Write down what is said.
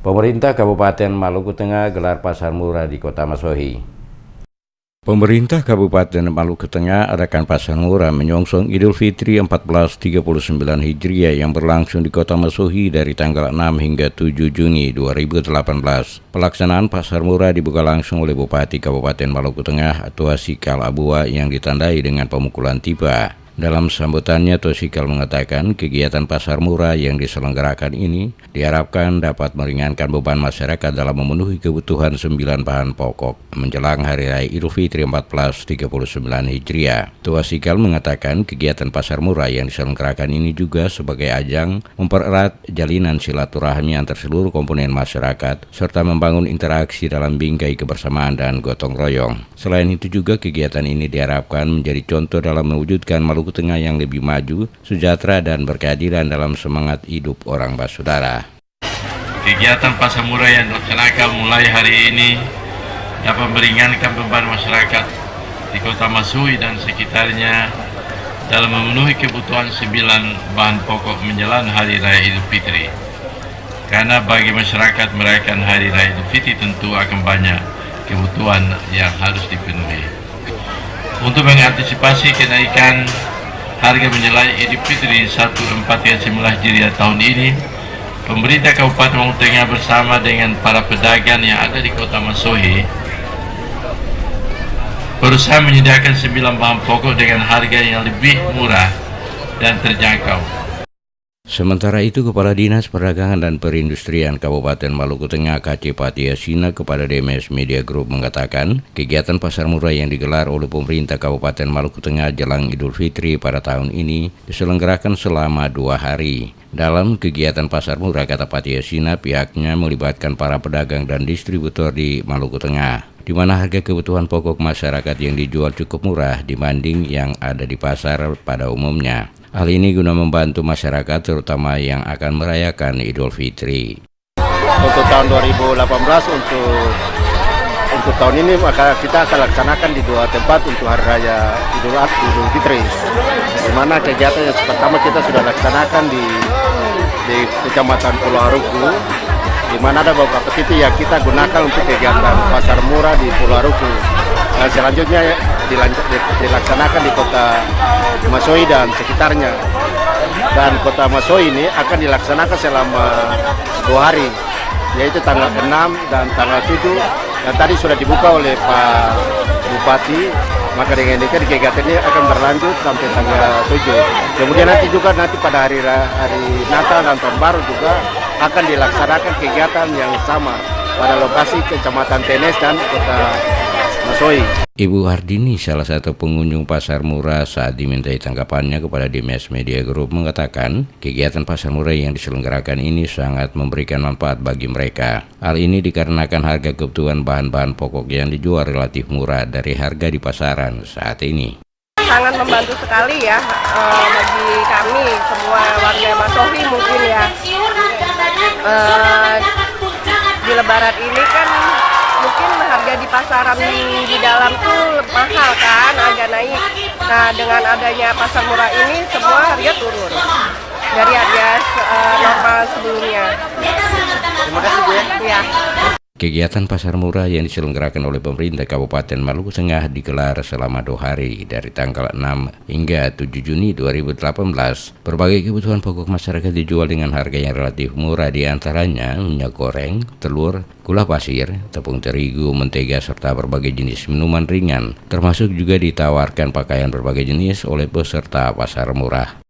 Pemerintah Kabupaten Maluku Tengah gelar pasar murah di Kota Masohi. Pemerintah Kabupaten Maluku Tengah adakan pasar murah menyongsong Idul Fitri 1439 Hijriah yang berlangsung di Kota Masohi dari tanggal 6 hingga 7 Juni 2018. Pelaksanaan pasar murah dibuka langsung oleh Bupati Kabupaten Maluku Tengah, Tuasikal Abua, yang ditandai dengan pemukulan tiba. Dalam sambutannya, Tuasikal mengatakan kegiatan pasar murah yang diselenggarakan ini diharapkan dapat meringankan beban masyarakat dalam memenuhi kebutuhan 9 bahan pokok menjelang Hari Raya Idul Fitri 1439 Hijriah. Tuasikal mengatakan kegiatan pasar murah yang diselenggarakan ini juga sebagai ajang mempererat jalinan silaturahmi antar seluruh komponen masyarakat serta membangun interaksi dalam bingkai kebersamaan dan gotong royong. Selain itu juga kegiatan ini diharapkan menjadi contoh dalam mewujudkan Maluku Tengah yang lebih maju, sejahtera dan berkeadilan dalam semangat hidup orang bersaudara. Kegiatan pasar murah yang dilaksanakan mulai hari ini dapat meringankan beban masyarakat di Kota Masohi dan sekitarnya dalam memenuhi kebutuhan 9 bahan pokok menjelang Hari Raya Idul Fitri. Karena bagi masyarakat merayakan Hari Raya Idul Fitri tentu akan banyak kebutuhan yang harus dipenuhi. Untuk mengantisipasi kenaikan harga menjelang Idul Fitri 1439 Hijriah tahun ini, pemerintah Kabupaten Maluku Tengah bersama dengan para pedagang yang ada di Kota Masohi berusaha menyediakan 9 bahan pokok dengan harga yang lebih murah dan terjangkau. Sementara itu, Kepala Dinas Perdagangan dan Perindustrian Kabupaten Maluku Tengah KC Patiasina kepada DMS Media Group mengatakan kegiatan pasar murah yang digelar oleh pemerintah Kabupaten Maluku Tengah jelang Idul Fitri pada tahun ini diselenggarakan selama 2 hari. Dalam kegiatan pasar murah, kata Patiasina, pihaknya melibatkan para pedagang dan distributor di Maluku Tengah, di mana harga kebutuhan pokok masyarakat yang dijual cukup murah dibanding yang ada di pasar pada umumnya. Hal ini guna membantu masyarakat terutama yang akan merayakan Idul Fitri. Untuk tahun 2018 untuk tahun ini maka kita akan laksanakan di 2 tempat untuk Hari Raya Idul Fitri. Di mana kegiatan yang pertama kita sudah laksanakan di Kecamatan Pulau Aruku, di mana ada beberapa titik yang kita gunakan untuk kegiatan pasar murah di Pulau Aruku. Dan selanjutnya dilaksanakan di Kota Masohi dan sekitarnya. Dan Kota Masohi ini akan dilaksanakan selama 2 hari, yaitu tanggal 6 dan tanggal 7. Dan tadi sudah dibuka oleh Pak Bupati, maka dengan ini kegiatan ini akan berlanjut sampai tanggal 7. Kemudian nanti pada hari Natal dan Tahun Baru juga akan dilaksanakan kegiatan yang sama pada lokasi Kecamatan Tenes dan Kota Masohi. Ibu Hardini, salah satu pengunjung pasar murah, saat dimintai tanggapannya kepada DMS Media Group mengatakan kegiatan pasar murah yang diselenggarakan ini sangat memberikan manfaat bagi mereka. Hal ini dikarenakan harga kebutuhan bahan-bahan pokok yang dijual relatif murah dari harga di pasaran saat ini. Sangat membantu sekali ya bagi kami semua warga Masohi mungkin ya. Di Lebaran ini kan mungkin harga di pasaran di dalam tuh mahal kan, agak naik. Nah, dengan adanya pasar murah ini semua harga turun dari harga normal sebelumnya. Terima kasih Bu ya. Kegiatan pasar murah yang diselenggarakan oleh pemerintah Kabupaten Maluku Tengah digelar selama 2 hari dari tanggal 6 hingga 7 Juni 2018. Berbagai kebutuhan pokok masyarakat dijual dengan harga yang relatif murah, diantaranya minyak goreng, telur, gula pasir, tepung terigu, mentega, serta berbagai jenis minuman ringan. Termasuk juga ditawarkan pakaian berbagai jenis oleh peserta pasar murah.